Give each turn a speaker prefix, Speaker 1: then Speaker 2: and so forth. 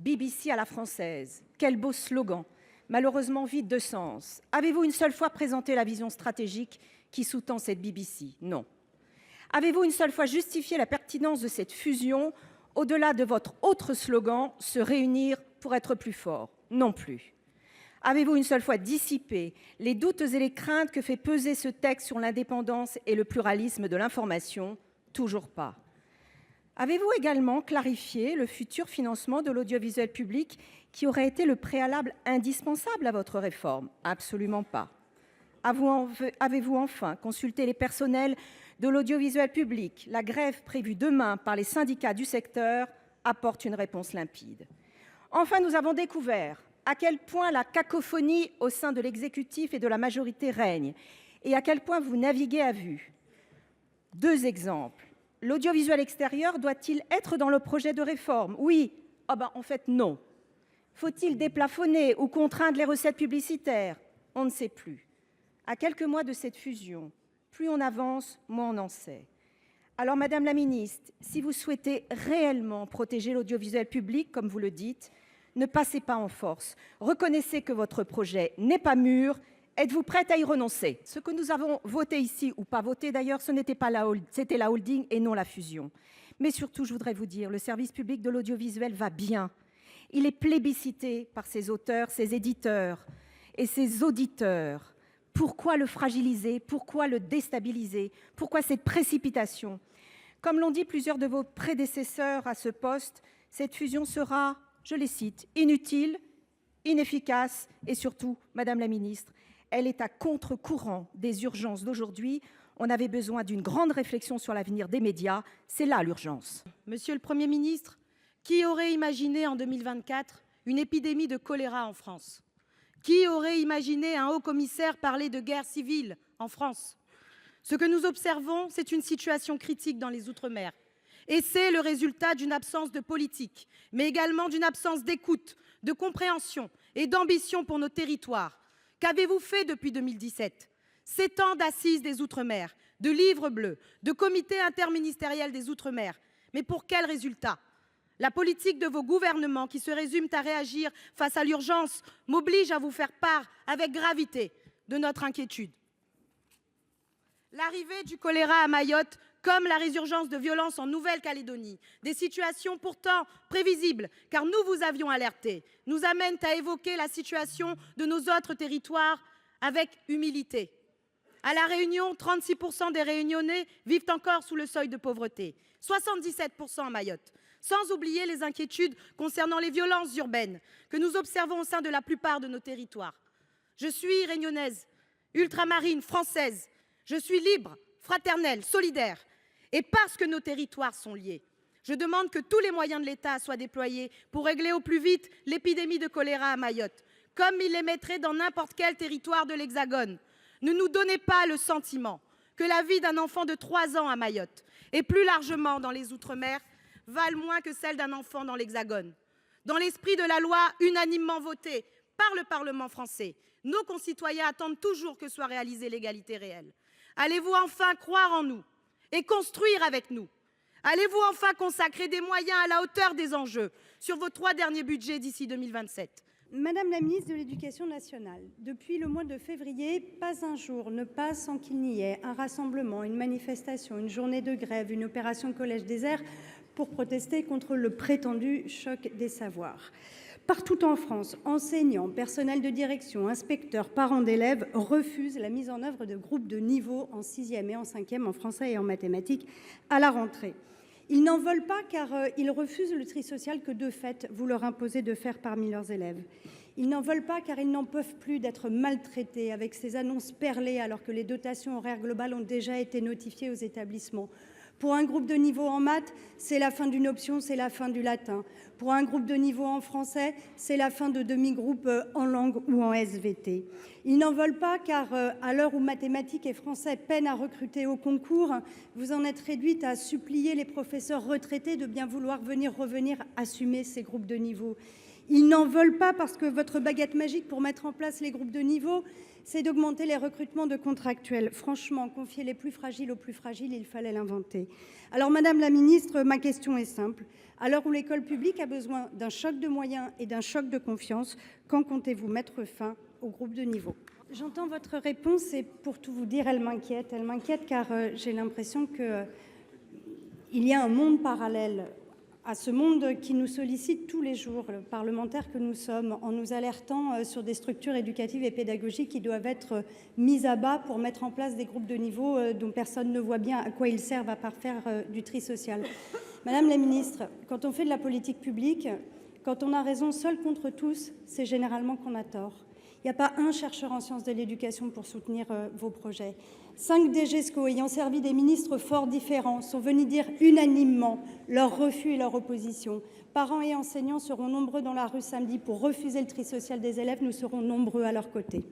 Speaker 1: BBC à la française. Quel beau slogan, malheureusement vide de sens. Avez-vous une seule fois présenté la vision stratégique qui sous-tend cette BBC? Non. Avez-vous une seule fois justifié la pertinence de cette fusion au-delà de votre autre slogan, se réunir pour être plus fort? Non plus. Avez-vous une seule fois dissipé les doutes et les craintes que fait peser ce texte sur l'indépendance et le pluralisme de l'information? Toujours pas. Avez-vous également clarifié le futur financement de l'audiovisuel public qui aurait été le préalable indispensable à votre réforme? Absolument pas. Avez-vous enfin consulté les personnels de l'audiovisuel public? La grève prévue demain par les syndicats du secteur apporte une réponse limpide. Enfin, nous avons découvert à quel point la cacophonie au sein de l'exécutif et de la majorité règne et à quel point vous naviguez à vue. 2 exemples. L'audiovisuel extérieur doit-il être dans le projet de réforme? Oui. En fait, non. Faut-il déplafonner ou contraindre les recettes publicitaires? On ne sait plus. À quelques mois de cette fusion, plus on avance, moins on en sait. Alors, Madame la Ministre, si vous souhaitez réellement protéger l'audiovisuel public, comme vous le dites, ne passez pas en force. Reconnaissez que votre projet n'est pas mûr. Êtes-vous prête à y renoncer? Ce que nous avons voté ici, ou pas voté d'ailleurs, c'était la holding et non la fusion. Mais surtout, je voudrais vous dire, le service public de l'audiovisuel va bien. Il est plébiscité par ses auteurs, ses éditeurs et ses auditeurs. Pourquoi le fragiliser? Pourquoi le déstabiliser? Pourquoi cette précipitation? Comme l'ont dit plusieurs de vos prédécesseurs à ce poste, cette fusion sera, je les cite, inutile, inefficace et surtout, Madame la Ministre, elle est à contre-courant des urgences d'aujourd'hui. On avait besoin d'une grande réflexion sur l'avenir des médias. C'est là l'urgence.
Speaker 2: Monsieur le Premier ministre, qui aurait imaginé en 2024 une épidémie de choléra en France? Qui aurait imaginé un haut-commissaire parler de guerre civile en France? Ce que nous observons, c'est une situation critique dans les outre-mer. Et c'est le résultat d'une absence de politique, mais également d'une absence d'écoute, de compréhension et d'ambition pour nos territoires. Qu'avez-vous fait depuis 2017? 7 ans d'assises des outre-mer, de livre bleu, de comité interministériel des outre-mer. Mais pour quel résultat? La politique de vos gouvernements, qui se résume à réagir face à l'urgence, m'oblige à vous faire part avec gravité de notre inquiétude. L'arrivée du choléra à Mayotte, comme la résurgence de violences en Nouvelle-Calédonie, des situations pourtant prévisibles, car nous vous avions alerté, nous amènent à évoquer la situation de nos autres territoires avec humilité. À La Réunion, 36% des Réunionnais vivent encore sous le seuil de pauvreté, 77% à Mayotte, sans oublier les inquiétudes concernant les violences urbaines que nous observons au sein de la plupart de nos territoires. Je suis réunionnaise, ultramarine, française. Je suis libre, fraternelle, solidaire. Et parce que nos territoires sont liés, je demande que tous les moyens de l'État soient déployés pour régler au plus vite l'épidémie de choléra à Mayotte, comme il les mettrait dans n'importe quel territoire de l'Hexagone. Ne nous donnez pas le sentiment que la vie d'un enfant de 3 ans à Mayotte, et plus largement dans les outre-mer, valent moins que celle d'un enfant dans l'Hexagone. Dans l'esprit de la loi unanimement votée par le Parlement français, nos concitoyens attendent toujours que soit réalisée l'égalité réelle. Allez-vous enfin croire en nous et construire avec nous? Allez-vous enfin consacrer des moyens à la hauteur des enjeux sur vos 3 derniers budgets d'ici 2027?
Speaker 3: Madame la ministre de l'Éducation nationale, depuis le mois de février, pas un jour ne passe sans qu'il n'y ait un rassemblement, une manifestation, une journée de grève, une opération collège désert pour protester contre le prétendu choc des savoirs. Partout en France, enseignants, personnels de direction, inspecteurs, parents d'élèves refusent la mise en œuvre de groupes de niveau en 6e et en 5e en français et en mathématiques à la rentrée. Ils n'en veulent pas car ils refusent le tri social que de fait vous leur imposez de faire parmi leurs élèves. Ils n'en veulent pas car ils n'en peuvent plus d'être maltraités avec ces annonces perlées alors que les dotations horaires globales ont déjà été notifiées aux établissements. Pour un groupe de niveau en maths, c'est la fin d'une option, c'est la fin du latin. Pour un groupe de niveau en français, c'est la fin de demi-groupes en langue ou en SVT. Ils n'en veulent pas car à l'heure où mathématiques et français peinent à recruter au concours, vous en êtes réduite à supplier les professeurs retraités de bien vouloir revenir assumer ces groupes de niveau. Ils n'en veulent pas parce que votre baguette magique pour mettre en place les groupes de niveau, c'est d'augmenter les recrutements de contractuels. Franchement, confier les plus fragiles aux plus fragiles, il fallait l'inventer. Alors, Madame la Ministre, ma question est simple. À l'heure où l'école publique a besoin d'un choc de moyens et d'un choc de confiance, quand comptez-vous mettre fin aux groupes de niveau ? J'entends votre réponse et pour tout vous dire, elle m'inquiète. Elle m'inquiète car j'ai l'impression qu'il y a un monde parallèle à ce monde qui nous sollicite tous les jours, le parlementaire que nous sommes, en nous alertant sur des structures éducatives et pédagogiques qui doivent être mises à bas pour mettre en place des groupes de niveau dont personne ne voit bien à quoi ils servent à part faire du tri social. Madame la ministre, quand on fait de la politique publique, quand on a raison seul contre tous, c'est généralement qu'on a tort. Il n'y a pas un chercheur en sciences de l'éducation pour soutenir vos projets. 5 DGESCO ayant servi des ministres fort différents sont venus dire unanimement leur refus et leur opposition. Parents et enseignants seront nombreux dans la rue samedi pour refuser le tri social des élèves. Nous serons nombreux à leur côté.